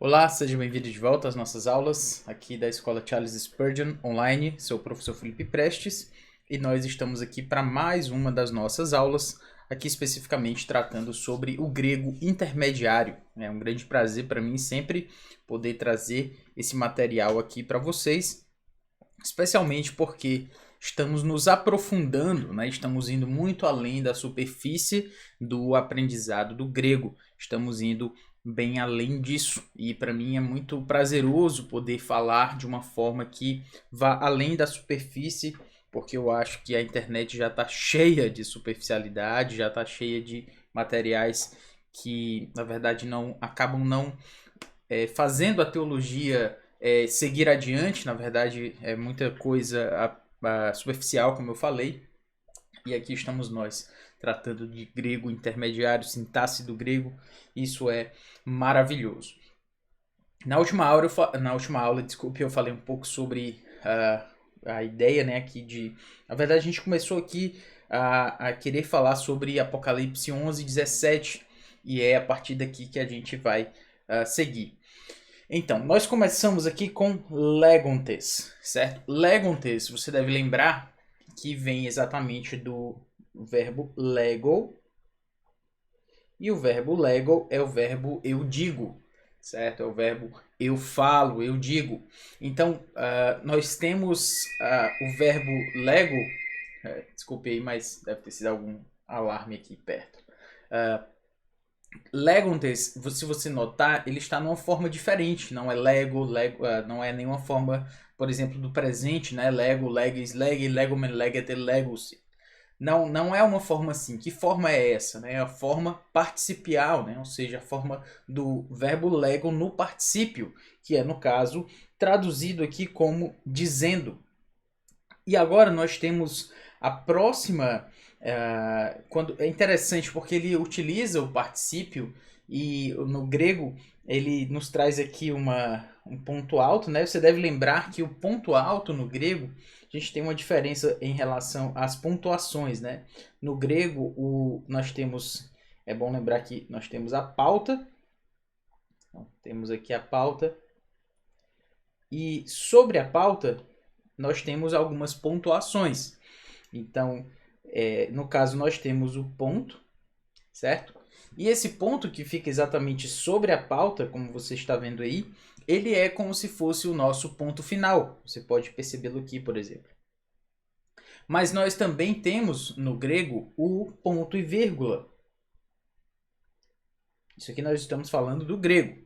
Olá, seja bem-vindo de volta às nossas aulas aqui da Escola Charles Spurgeon Online. Sou o professor Felipe Prestes e nós estamos aqui para mais uma das nossas aulas, aqui especificamente tratando sobre o grego intermediário. É um grande prazer para mim sempre poder trazer esse material aqui para vocês, especialmente porque estamos nos aprofundando, né? Estamos indo muito além da superfície do aprendizado do grego. Estamos indo bem além disso. E para mim é muito prazeroso poder falar de uma forma que vá além da superfície, porque eu acho que a internet já está cheia de superficialidade, já está cheia de materiais que, na verdade, não acabam não fazendo a teologia seguir adiante. Na verdade, é muita coisa superficial, como eu falei. E aqui estamos nós, tratando de grego intermediário, sintaxe do grego. Isso é maravilhoso. Na última aula, desculpe, eu falei um pouco sobre a ideia, né, aqui de... Na verdade, a gente começou aqui a querer falar sobre Apocalipse 11:17, e é a partir daqui que a gente vai seguir. Então, nós começamos aqui com legontes, certo? Legontes, você deve lembrar que vem exatamente do verbo lego, e o verbo lego é o verbo eu digo, certo? É o verbo eu falo, eu digo. Então, nós temos o verbo lego, desculpe aí, mas deve ter sido algum alarme aqui perto. Legontes, se você notar, ele está numa forma diferente. Não é não é nenhuma forma, por exemplo, do presente, né? Lego, leges, leg, legomen, legete, legos. Não é uma forma assim. Que forma é essa? Né? É a forma participial, né? Ou seja, a forma do verbo lego no particípio, que é, no caso, traduzido aqui como dizendo. E agora nós temos a próxima. Quando é interessante porque ele utiliza o particípio e no grego ele nos traz aqui um ponto alto, né? Você deve lembrar que o ponto alto no grego, a gente tem uma diferença em relação às pontuações, né? No grego, nós temos, é bom lembrar que nós temos a pauta, então, temos aqui a pauta, e sobre a pauta nós temos algumas pontuações. Então, no caso, nós temos o ponto, certo? E esse ponto que fica exatamente sobre a pauta, como você está vendo aí, ele é como se fosse o nosso ponto final. Você pode percebê-lo aqui, por exemplo. Mas nós também temos no grego o ponto e vírgula. Isso aqui nós estamos falando do grego.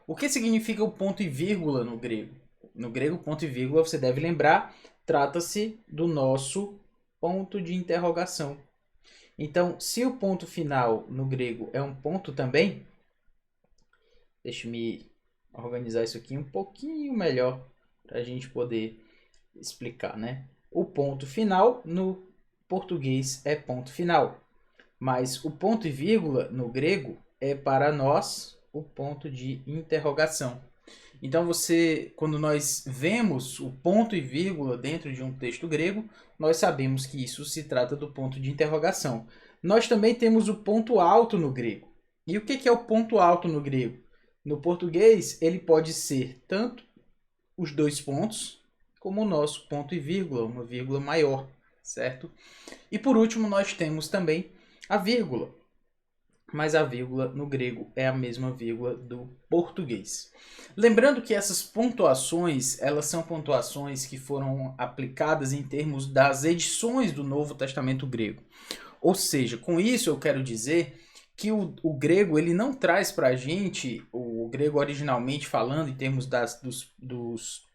O que significa o ponto e vírgula no grego? No grego, ponto e vírgula, você deve lembrar, trata-se do nosso ponto de interrogação. Então, se o ponto final no grego é um ponto também, deixe-me organizar isso aqui um pouquinho melhor para a gente poder explicar, né? O ponto final no português é ponto final, mas o ponto e vírgula no grego é para nós o ponto de interrogação. Então quando nós vemos o ponto e vírgula dentro de um texto grego, nós sabemos que isso se trata do ponto de interrogação. Nós também temos o ponto alto no grego. E o que é o ponto alto no grego? No português, ele pode ser tanto os dois pontos, como o nosso ponto e vírgula, uma vírgula maior, certo? E por último, nós temos também a vírgula. Mas a vírgula no grego é a mesma vírgula do português. Lembrando que essas pontuações, elas são pontuações que foram aplicadas em termos das edições do Novo Testamento grego. Ou seja, com isso eu quero dizer que o grego ele não traz para a gente, o grego originalmente falando, em termos dos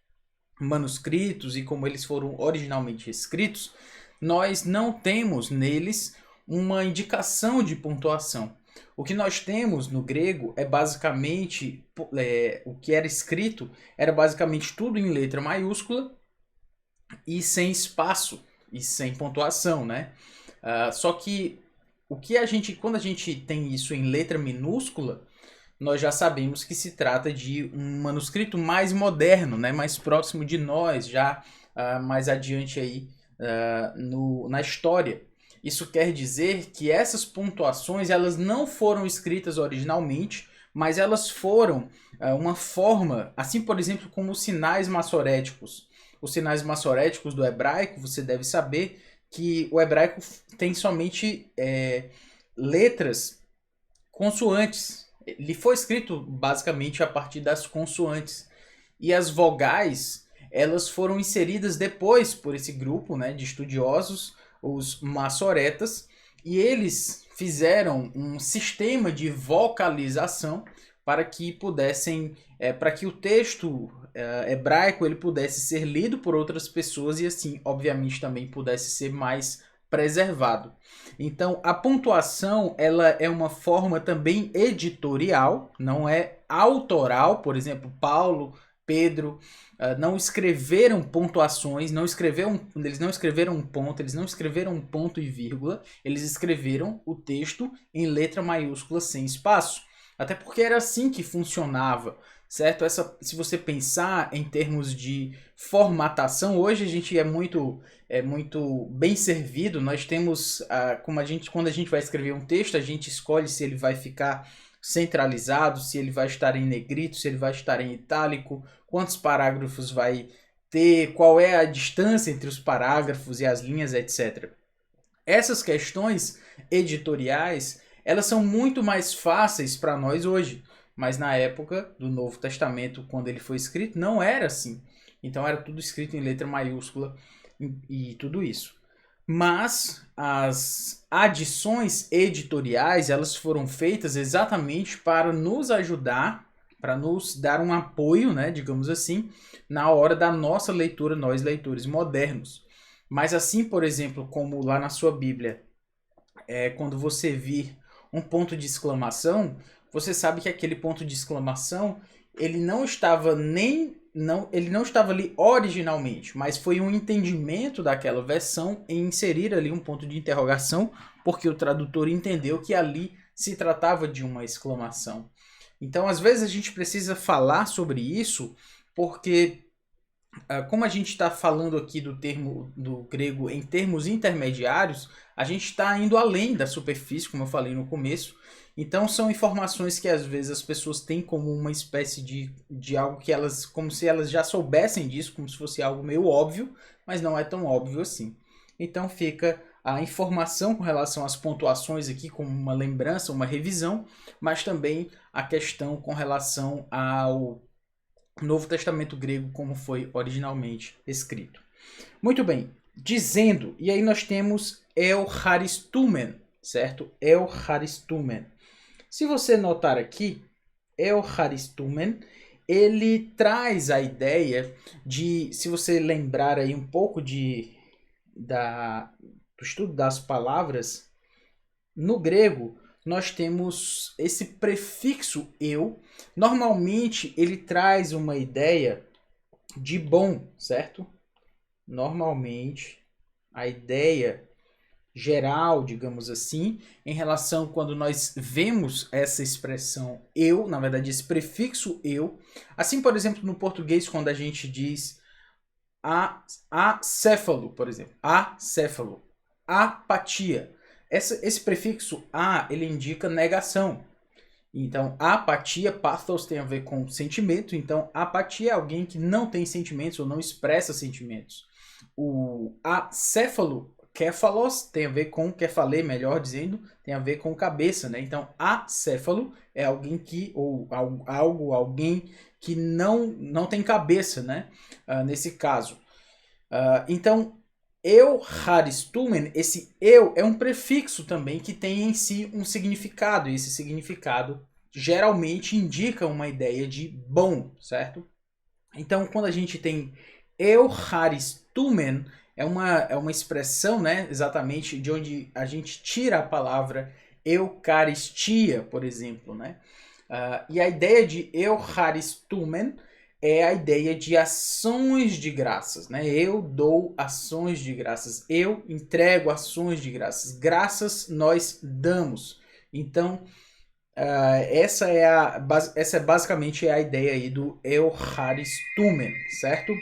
manuscritos e como eles foram originalmente escritos, nós não temos neles uma indicação de pontuação. O que nós temos no grego é basicamente, o que era escrito era basicamente tudo em letra maiúscula e sem espaço e sem pontuação, né? Só que quando a gente tem isso em letra minúscula, nós já sabemos que se trata de um manuscrito mais moderno, né? Mais próximo de nós, já mais adiante aí na história. Isso quer dizer que essas pontuações elas não foram escritas originalmente, mas elas foram uma forma, assim por exemplo como os sinais massoréticos. Os sinais massoréticos do hebraico, você deve saber que o hebraico tem somente letras consoantes. Ele foi escrito basicamente a partir das consoantes. E as vogais, elas foram inseridas depois por esse grupo, né, de estudiosos, os massoretas, e eles fizeram um sistema de vocalização para que pudessem, para que o texto hebraico ele pudesse ser lido por outras pessoas e assim, obviamente, também pudesse ser mais preservado. Então, a pontuação ela é uma forma também editorial, não é autoral. Por exemplo, Paulo, Pedro não escreveram pontuações, eles não escreveram um ponto, eles não escreveram um ponto e vírgula, eles escreveram o texto em letra maiúscula sem espaço. Até porque era assim que funcionava, certo? Se você pensar em termos de formatação, hoje a gente é muito bem servido. Nós temos, quando a gente vai escrever um texto, a gente escolhe se ele vai ficar centralizado, se ele vai estar em negrito, se ele vai estar em itálico, quantos parágrafos vai ter, qual é a distância entre os parágrafos e as linhas, etc. Essas questões editoriais, elas são muito mais fáceis para nós hoje, mas na época do Novo Testamento, quando ele foi escrito, não era assim. Então era tudo escrito em letra maiúscula e tudo isso. Mas as adições editoriais, elas foram feitas exatamente para nos ajudar, para nos dar um apoio, né, digamos assim, na hora da nossa leitura, nós leitores modernos. Mas assim, por exemplo, como lá na sua Bíblia, quando você vir um ponto de exclamação, você sabe que aquele ponto de exclamação, ele não estava ele não estava ali originalmente, mas foi um entendimento daquela versão em inserir ali um ponto de interrogação, porque o tradutor entendeu que ali se tratava de uma exclamação. Então, às vezes a gente precisa falar sobre isso, porque como a gente está falando aqui do termo do grego em termos intermediários, a gente está indo além da superfície, como eu falei no começo. Então são informações que às vezes as pessoas têm como uma espécie de algo que elas, como se elas já soubessem disso, como se fosse algo meio óbvio, mas não é tão óbvio assim. Então fica a informação com relação às pontuações aqui como uma lembrança, uma revisão, mas também a questão com relação ao Novo Testamento grego como foi originalmente escrito. Muito bem, dizendo, e aí nós temos Eucharistumen, certo? Eucharistumen. Se você notar aqui, Eucharistumen, ele traz a ideia de, se você lembrar aí um pouco do estudo das palavras, no grego nós temos esse prefixo eu. Normalmente ele traz uma ideia de bom, certo? Normalmente a ideia geral, digamos assim, em relação quando nós vemos essa expressão eu, na verdade esse prefixo eu, assim por exemplo no português quando a gente diz acéfalo, por exemplo, acéfalo, apatia, esse prefixo a ele indica negação. Então, a apatia, pathos, tem a ver com sentimento. Então, a apatia é alguém que não tem sentimentos ou não expressa sentimentos. O acéfalo, kéfalos, tem a ver com, kefalê, melhor dizendo, tem a ver com cabeça, né? Então, acéfalo é alguém que, ou alguém que não tem cabeça, né? Nesse caso. Então, Eucharistumen, esse eu é um prefixo também que tem em si um significado, e esse significado geralmente indica uma ideia de bom, certo? Então, quando a gente tem Eucharistumen, é uma expressão, né, exatamente de onde a gente tira a palavra Eucaristia, por exemplo, né? E a ideia de Eucharistumen é a ideia de ações de graças, né? Eu dou ações de graças, eu entrego ações de graças, graças nós damos. Então, essa é basicamente a ideia aí do Eucharistumen, certo?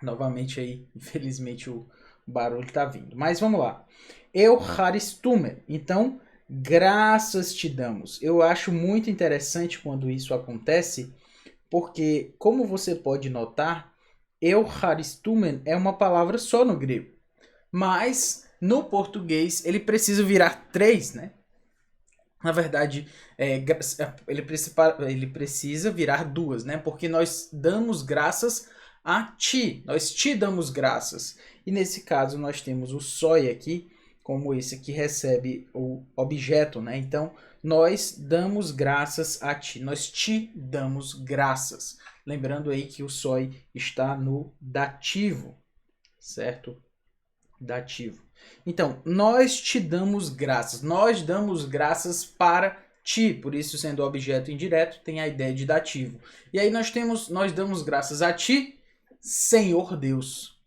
Novamente aí, infelizmente o barulho tá vindo. Mas vamos lá. Eucharistumen. Então, Graças te damos. Eu acho muito interessante quando isso acontece, porque, como você pode notar, Eucharistumen é uma palavra só no grego. Mas, no português, ele precisa virar três, né? Na verdade, ele precisa virar duas, né? Porque nós damos graças a ti. Nós te damos graças. E nesse caso, nós temos o soi aqui, como esse que recebe o objeto, né? Então, nós damos graças a ti. Nós te damos graças. Lembrando aí que o soi está no dativo, certo? Dativo. Então, nós te damos graças. Nós damos graças para ti. Por isso, sendo objeto indireto, tem a ideia de dativo. E aí nós damos graças a ti, Senhor Deus.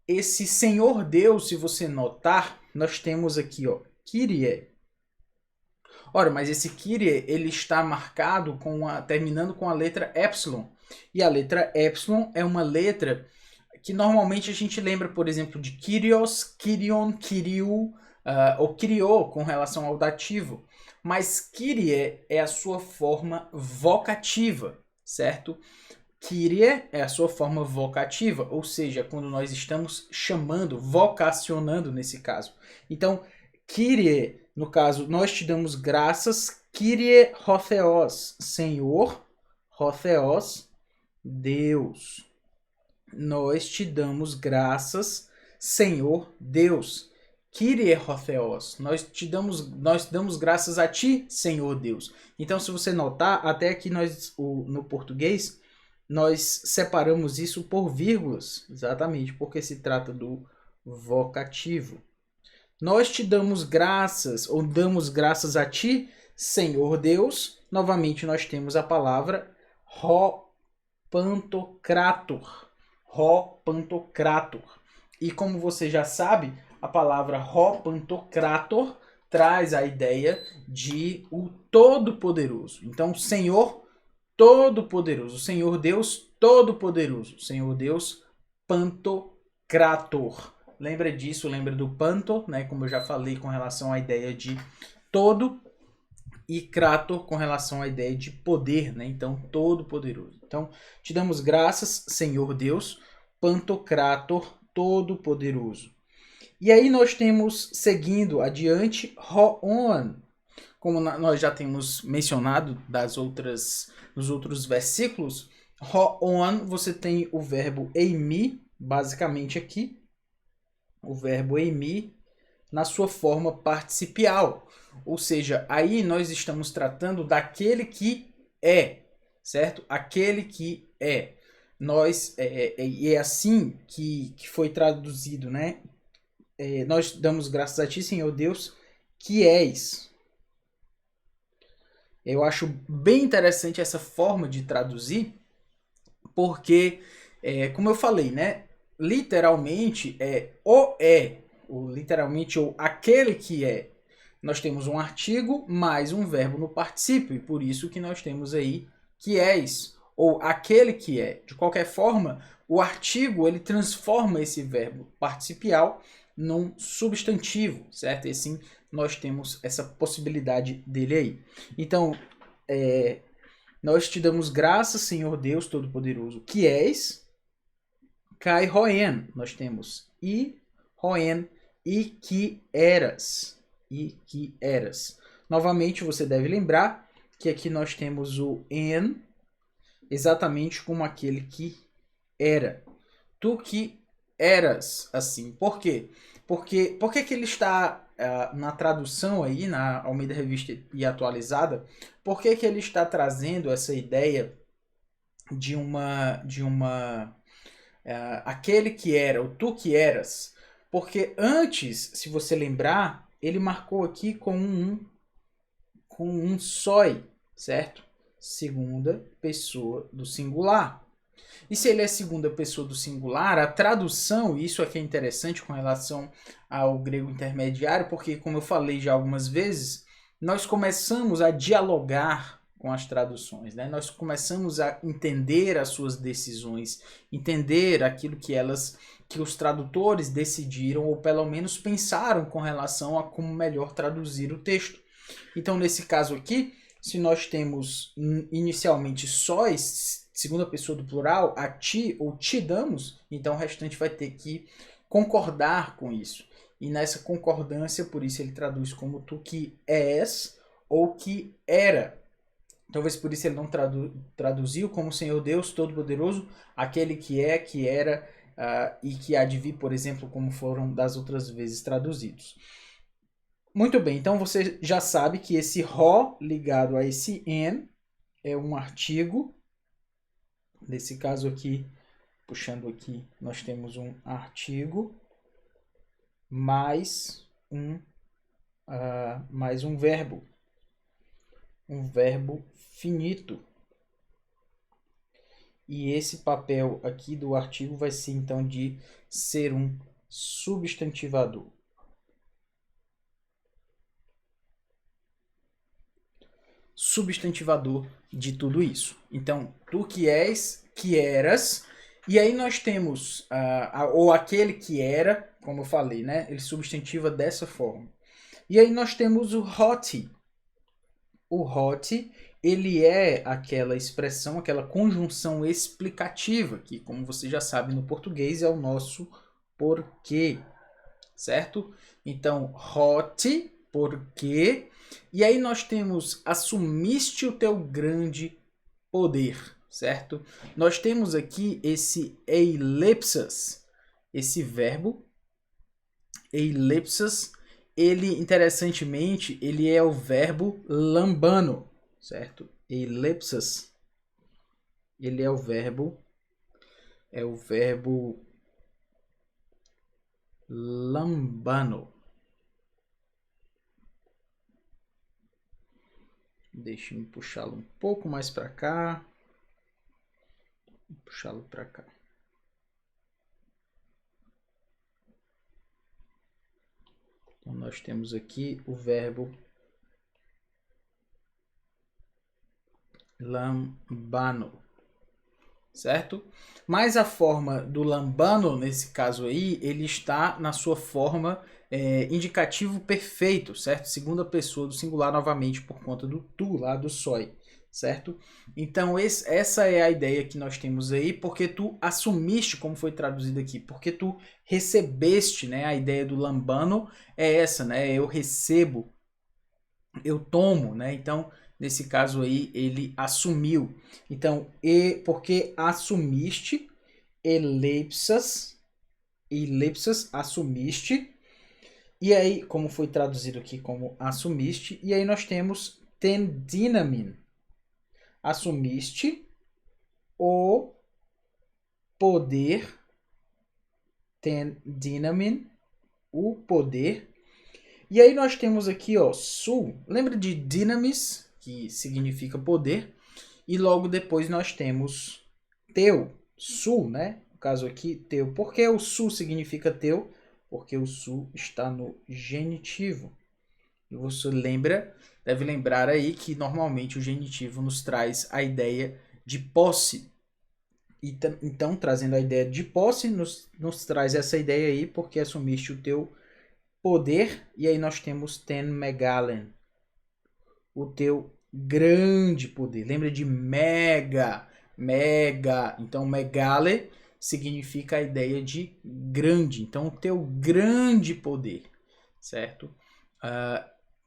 Esse Senhor Deus, se você notar, nós temos aqui, ó, Kyrie. Ora, mas esse Kyrie, ele está marcado terminando com a letra epsilon. E a letra epsilon é uma letra que normalmente a gente lembra, por exemplo, de Kyrios, Kyrion, Kyriou, ou Kyriou com relação ao dativo. Mas Kyrie é a sua forma vocativa, certo? Kyrie é a sua forma vocativa, ou seja, quando nós estamos chamando, vocacionando nesse caso. Então, Kyrie, no caso, nós te damos graças, Kyrie Hotheos, Senhor, Hotheos, Deus. Nós te damos graças, Senhor Deus. Kyrie Hotheos. Nós damos graças a ti, Senhor Deus. Então, se você notar, até aqui no português, nós separamos isso por vírgulas, exatamente, porque se trata do vocativo. Nós te damos graças, ou damos graças a ti, Senhor Deus. Novamente, nós temos a palavra Pantocrator. Pantocrator. E como você já sabe, a palavra Pantocrator traz a ideia de o Todo-Poderoso. Então, Senhor Todo-Poderoso, Senhor Deus Todo-Poderoso, Senhor Deus Pantocrator. Lembra disso, lembra do panto, né? Como eu já falei com relação à ideia de todo, e Krator com relação à ideia de poder, né? Então, todo-poderoso. Então, te damos graças, Senhor Deus, Pantocrator, todo-poderoso. E aí nós temos, seguindo adiante, Ro'on. Como nós já temos mencionado nos outros versículos, Ro'on, você tem o verbo eimi, basicamente aqui, o verbo eimi, na sua forma participial. Ou seja, aí nós estamos tratando daquele que é, certo? Aquele que é. É assim que foi traduzido, né? Nós damos graças a ti, Senhor Deus, que és. Eu acho bem interessante essa forma de traduzir, porque, como eu falei, né? Literalmente literalmente ou aquele que é. Nós temos um artigo mais um verbo no particípio, e por isso que nós temos aí que és, ou aquele que é. De qualquer forma, o artigo ele transforma esse verbo participial num substantivo, certo? E assim nós temos essa possibilidade dele aí. Então, nós te damos graças, Senhor Deus Todo-Poderoso, que és. Kai Roen, nós temos i Roen, e que eras. E que eras. Novamente, você deve lembrar que aqui nós temos o en, exatamente como aquele que era. Tu que eras assim. Por quê? Por que ele está na tradução aí, na Almeida Revista e Atualizada, por que ele está trazendo essa ideia de aquele que era, o tu que eras? Porque antes, se você lembrar, ele marcou aqui com um sói, certo? Segunda pessoa do singular. E se ele é segunda pessoa do singular, a tradução, isso aqui é interessante com relação ao grego intermediário, porque, como eu falei já algumas vezes, nós começamos a dialogar com as traduções, né? Nós começamos a entender as suas decisões, entender aquilo que elas que os tradutores decidiram, ou pelo menos pensaram com relação a como melhor traduzir o texto. Então, nesse caso aqui, se nós temos inicialmente sóis, segunda pessoa do plural, a ti ou te damos, então o restante vai ter que concordar com isso. E nessa concordância, por isso ele traduz como tu que és ou que era. Talvez por isso ele não traduziu como Senhor Deus Todo-Poderoso, aquele que é, que era e que há de vir, por exemplo, como foram das outras vezes traduzidos. Muito bem, então você já sabe que esse ro ligado a esse en é um artigo. Nesse caso aqui, puxando aqui, nós temos um artigo mais um verbo. Um verbo finito. E esse papel aqui do artigo vai ser então de ser um substantivador. Substantivador de tudo isso. Então, tu que és, que eras, e aí nós temos, ou aquele que era, como eu falei, né? Ele substantiva dessa forma. E aí nós temos o hoti. O hoti, ele é aquela expressão, aquela conjunção explicativa, que, como você já sabe no português, é o nosso porquê, certo? Então, hoti, porquê. E aí nós temos, assumiste o teu grande poder, certo? Nós temos aqui esse eilepsas, esse verbo, eilepsas, ele, interessantemente, ele é o verbo lambano, certo? Eilepsas, ele é o verbo lambano. Deixa eu puxá-lo um pouco mais para cá. Puxá-lo para cá. Então, nós temos aqui o verbo lambano, certo? Mas a forma do lambano, nesse caso aí, ele está na sua forma indicativo perfeito, certo? Segunda pessoa do singular novamente por conta do tu lá do soi, certo? Então essa é a ideia que nós temos aí, porque tu assumiste, como foi traduzido aqui, porque tu recebeste, né? A ideia do lambano é essa, né? Eu recebo, eu tomo, né? Então, nesse caso aí, ele assumiu. Então, porque assumiste, elipsas, assumiste. E aí, como foi traduzido aqui como assumiste, e aí nós temos ten dynamin. Assumiste o poder, ten dynamin, o poder. E aí nós temos aqui, ó, su. Lembra de dynamis, que significa poder, e logo depois nós temos teu, su, né? No caso aqui, teu. Por que o su significa teu? Porque o su está no genitivo. E você deve lembrar aí que normalmente o genitivo nos traz a ideia de posse. Então, trazendo a ideia de posse, nos traz essa ideia aí, porque assumiste o teu poder. E aí nós temos ten megalen, o teu grande poder. Lembra de mega, mega. Então, megale significa a ideia de grande. Então, o teu grande poder, certo?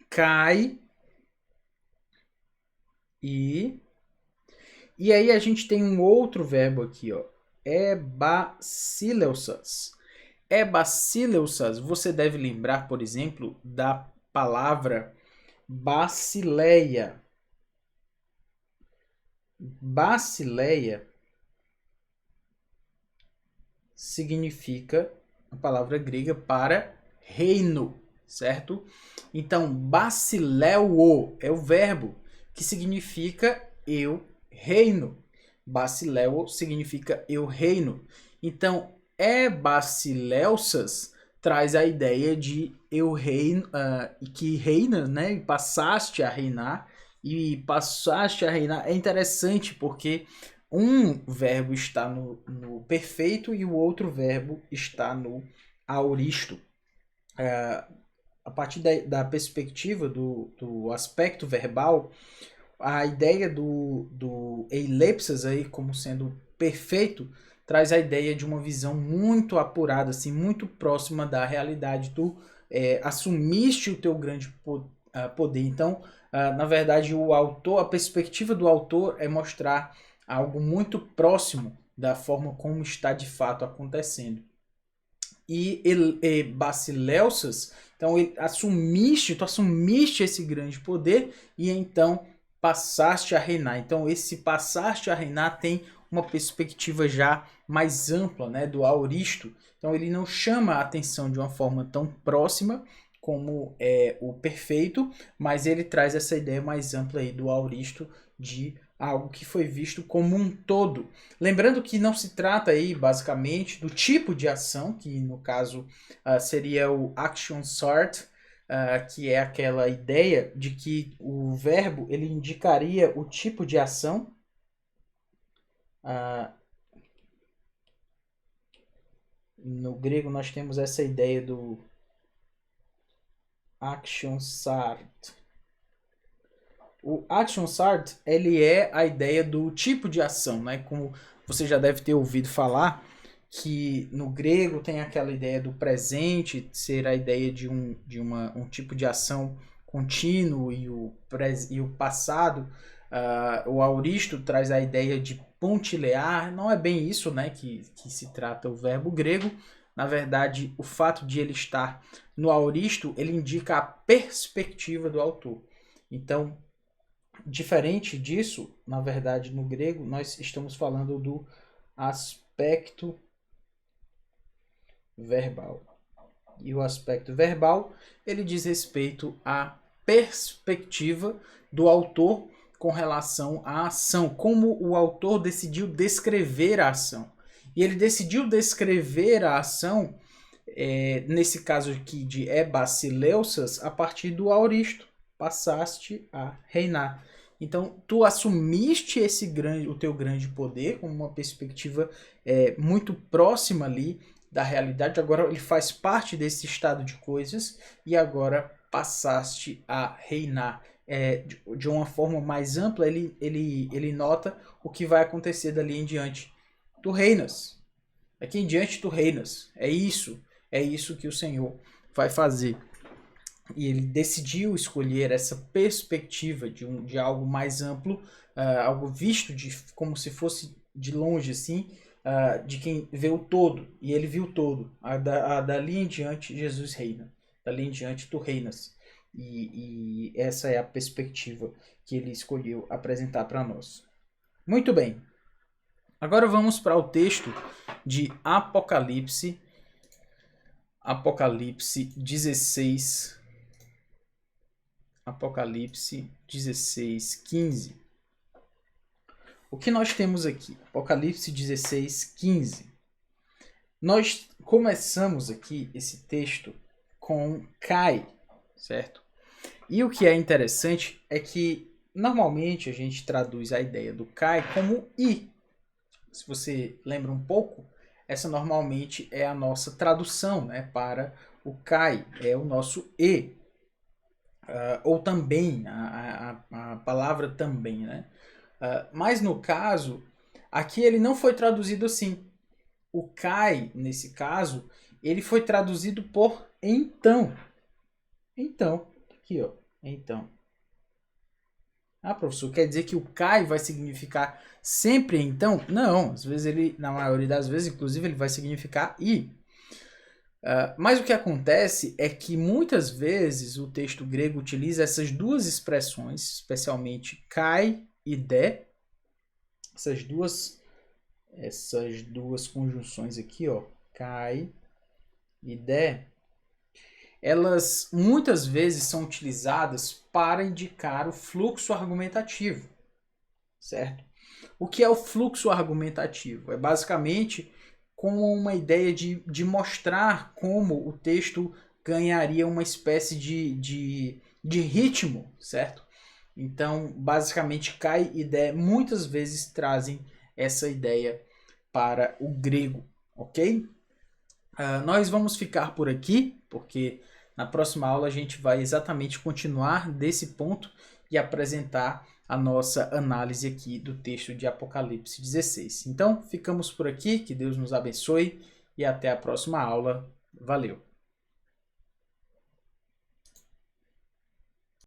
Cai e aí a gente tem um outro verbo aqui, ó. Ebasileusas. Ebasileusas, você deve lembrar, por exemplo, da palavra basileia. Basileia significa a palavra grega para reino, certo? Então, basileo é o verbo que significa eu reino. Basileo significa eu reino. Então, basileusas traz a ideia de eu reino, que reina, né? E passaste a reinar. E passaste a reinar é interessante porque um verbo está no perfeito e o outro verbo está no aoristo. A partir da perspectiva do aspecto verbal, a ideia do eilepsis aí como sendo perfeito traz a ideia de uma visão muito apurada, assim, muito próxima da realidade. Tu assumiste o teu grande poder. Então, na verdade, a perspectiva do autor é mostrar algo muito próximo da forma como está de fato acontecendo. E Basileusas, então tu assumiste esse grande poder e então passaste a reinar. Então esse passaste a reinar tem uma perspectiva já mais ampla, né, do aoristo. Então ele não chama a atenção de uma forma tão próxima como o perfeito, mas ele traz essa ideia mais ampla aí do aoristo de algo que foi visto como um todo. Lembrando que não se trata aí basicamente do tipo de ação, que no caso seria o action sort, que é aquela ideia de que o verbo ele indicaria o tipo de ação. No grego nós temos essa ideia do action sort. O action sort, ele é a ideia do tipo de ação, né? Como você já deve ter ouvido falar, que no grego tem aquela ideia do presente ser a ideia de um tipo de ação contínuo e o passado. O aoristo traz a ideia de pontilear. Não é bem isso, né, que se trata o verbo grego. Na verdade, o fato de ele estar no aoristo, ele indica a perspectiva do autor. Então, diferente disso, na verdade, no grego, nós estamos falando do aspecto verbal. E o aspecto verbal, ele diz respeito à perspectiva do autor com relação à ação, como o autor decidiu descrever a ação. E ele decidiu descrever a ação, nesse caso aqui de Basileusas, a partir do aoristo. Passaste a reinar. Então, tu assumiste o teu grande poder com uma perspectiva muito próxima ali da realidade. Agora ele faz parte desse estado de coisas e agora passaste a reinar. De uma forma mais ampla, ele nota o que vai acontecer dali em diante. Tu reinas. Daqui em diante tu reinas. É isso que o Senhor vai fazer. E ele decidiu escolher essa perspectiva de algo mais amplo, algo visto como se fosse de longe, assim, de quem vê o todo. E ele viu o todo. Dali em diante, Jesus reina. Dali em diante, tu reinas. E essa é a perspectiva que ele escolheu apresentar para nós. Muito bem. Agora vamos para o texto de Apocalipse. Apocalipse 16. Apocalipse 16, 15. O que nós temos aqui? Apocalipse 16, 15. Nós começamos aqui esse texto com Cai, certo? E o que é interessante é que normalmente a gente traduz a ideia do Cai como I. Se você lembra um pouco, essa normalmente é a nossa tradução, né, para o Cai, é o nosso E. Ou também, a palavra também, né? Mas no caso, aqui ele não foi traduzido assim. O Cai, nesse caso, ele foi traduzido por então. Então, aqui ó, então. Professor, quer dizer que o Cai vai significar sempre então? Não, às vezes ele, na maioria das vezes, inclusive, ele vai significar e. Mas o que acontece é que muitas vezes o texto grego utiliza essas duas expressões, especialmente kai e de, essas duas conjunções aqui, ó, kai e de, elas muitas vezes são utilizadas para indicar o fluxo argumentativo, certo? O que é o fluxo argumentativo? É basicamente como uma ideia de mostrar como o texto ganharia uma espécie de ritmo, certo? Então, basicamente, Cai e Dé muitas vezes trazem essa ideia para o grego, ok? Nós vamos ficar por aqui, porque na próxima aula a gente vai exatamente continuar desse ponto e apresentar a nossa análise aqui do texto de Apocalipse 16. Então, ficamos por aqui, que Deus nos abençoe e até a próxima aula. Valeu!